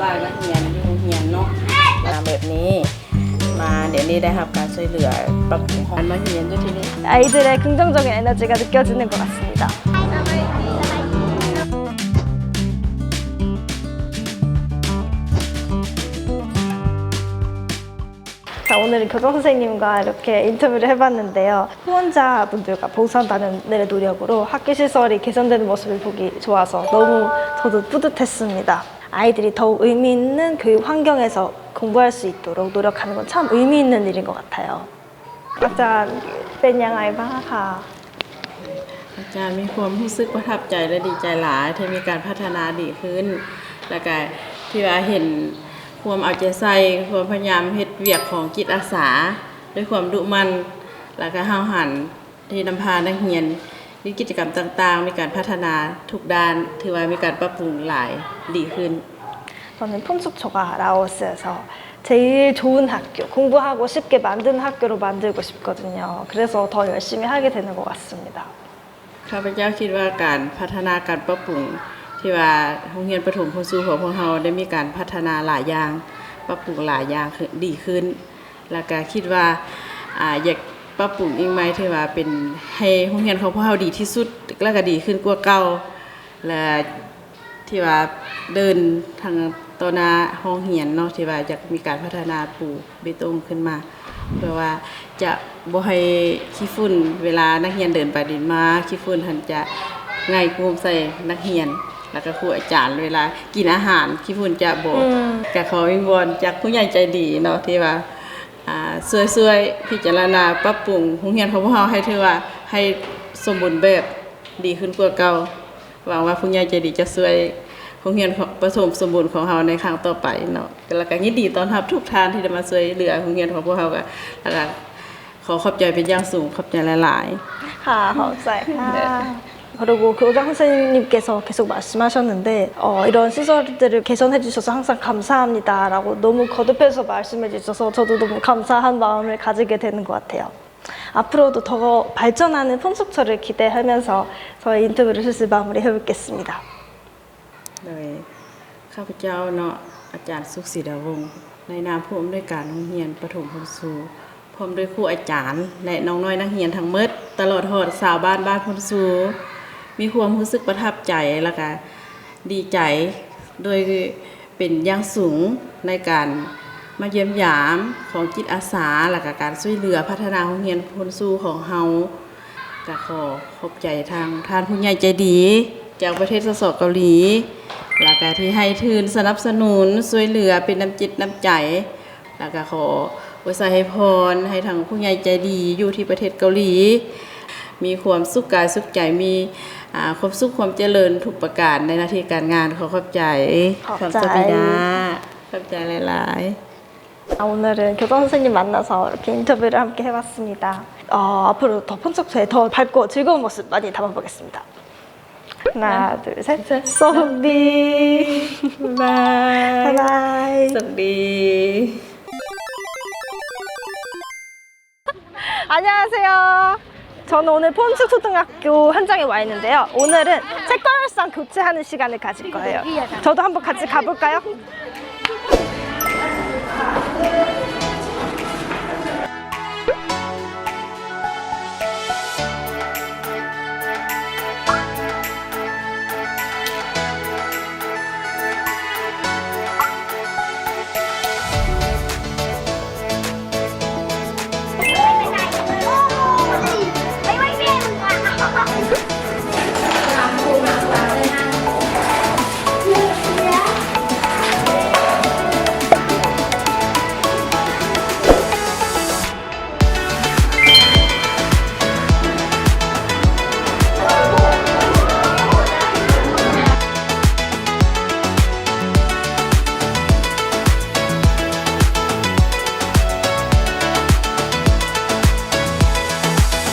ว่านักเรียนอยู่โรงเรียนเนาะแบบนี้มาเดี๋ยวนี้ได้รับการช่วยเหลือปรับปรุงห้องมาเรียนอยู่ที่นี่ 아이들의 긍정적인 에너지가 느껴지는 것 같습니다. 자, 오늘은 교장 선생님과 이렇게 인터뷰를 해봤는데요. 후원자분들과 봉사단원의 노력으로 학교 시설이 개선되는 모습을 보기 좋아서 너무 저도 뿌듯했습니다. 아이들이 더욱 의미 있는 교육 환경에서 공부할 수 있도록 노력하는 건 참 의미 있는 일인 것 같아요. อาจารย์เป็นยังไงบ้างคะ อาจารย์มีความรู้สึกประทับใจและดีใจหลายที่มีการพัฒนาดีขึ้นแล้วก็ที่ว่าเห็นความเอาใจใส่ความพยายามเฮ็ดเวียกของจิตอาสาด้วยความดุมันแล้วก็ห้าวหันที่นำพานักเรียนมีกิจกรรมต่างๆมีการพัฒนาทุกด้านถือว่ามีการปรับปรุงหลายดีขึ้น 저는 폰숙초가 라오스에서 제일 좋은 학교, 공부하고 쉽게 만든 학교로 만들고 싶거든요. 그래서 더 열심히 하게 되는 것 같습니다. ข้าพเจ้าคิดว่าการพัฒนาการปรับปรุงที่ว่าโรงเรียนประถมพนสูของพวกเราได้มีการพัฒนาหลายอย่างปรับปรุงหลายอย่างดีขึ้นแล้วก็คิดว่าอยากปรับปรุงอีกไหมที่ว่าเป็นให้โรงเรียนของพวกเราดีที่สุดแล้วก็ดีขึ้นกว่าเก่าและที่ว่าเดินทางต่อหน้าห้องเรียนเนาะที่ว่าอยากมีการพัฒนาปูเบตงขึ้นมาเพื่อว่าจะบ่ให้ขี้ฝุ่นเวลานักเรียนเดินไปเดินมาขี้ฝุ่นหันจะง่ายกุมใส่นักเรียนแล้วก็ครูอาจารย์เวลากินอาหารขี้ฝุ่นจะบ่ก็ขอวิงวอนจากผู้ใหญ่ใจดีเนาะที่ว่าช่วยๆพิจารณาปรับปรุงโรงเรียนของพวกเราให้ถือว่าให้สมบูรณ์แบบดีขึ้นกว่าเก่าหวังว่าผู้ใหญ่ใจดีจะช่วยโรงเรียนประถมสมบูรณ์ของเราในครั้งต่อไปเนาะแล้วก็ยินดีต้อนรับทุกท่านที่จะมาช่วยเหลือโรงเรียนของพวกเราก็แล้วก็ขอขอบใจเป็นอย่างสูงขอบใจหลายๆ ค่ะขอบใจค่ะ 그리고 교장 선생님께서 계속 말씀하셨는데 이런 시설들을 개선해 주셔서 항상 감사합니다라고 너무 거듭해서 말씀해 주셔서 저도 너무 감사한 마음을 가지게 되는 것 같아요. 앞으로도 더 발전하는 폰숙초를 기대하면서 저의 인터뷰를 슬슬 마무리해 뵙겠습니다. โดยข้าพเจ้าเนาะอาจารย์สุขศรีดาวงศ์ในนามผู้อำนวยการโรงเรียนประถมพนสูพร้อมด้วยครูอาจารย์และน้องน้อยนักเรียนทั้งหมดตลอดฮอดชาวบ้านพนสูมีความรู้สึกประทับใจแล้วก็ดีใจโดยเป็นอย่างสูงในการมาเยี่ยมยามของจิตอาสาและก็การช่วยเหลือพัฒนาโรงเรียนพนสูของเฮาก็ขอขอบใจทางท่านผู้ใหญ่ใจดีจากประเทศสสเกาหลีแล้วก็ที่ให้ทุนสนับสนุนช่วยเหลือเป็นน้ำจิตน้ำใจแล้วก็ขออวยให้พรให้ทางผู้ใหญ่ใจดีอยู่ที่ประเทศเกาหลีมีความสุขกายสุขใจมีความสุขความเจริญทุกประการในหน้าที่การงานขอขอบใจขอบใจขอบใจหลายๆ 오늘은 교장 선생님 만나서 이렇게 인터뷰를 함께 해봤습니다. 앞으로 더 폰숙초에 더 밝고 즐거운 모습 많이 담아보겠습니다. 하나, 둘, 셋. 쏘비. 바이바이. 쏘비. 안녕하세요. 저는 오늘 폰숙초등학교 현장에 와 있는데요. 오늘은 책걸상 교체하는 시간을 가질 거예요. 저도 한번 같이 가볼까요?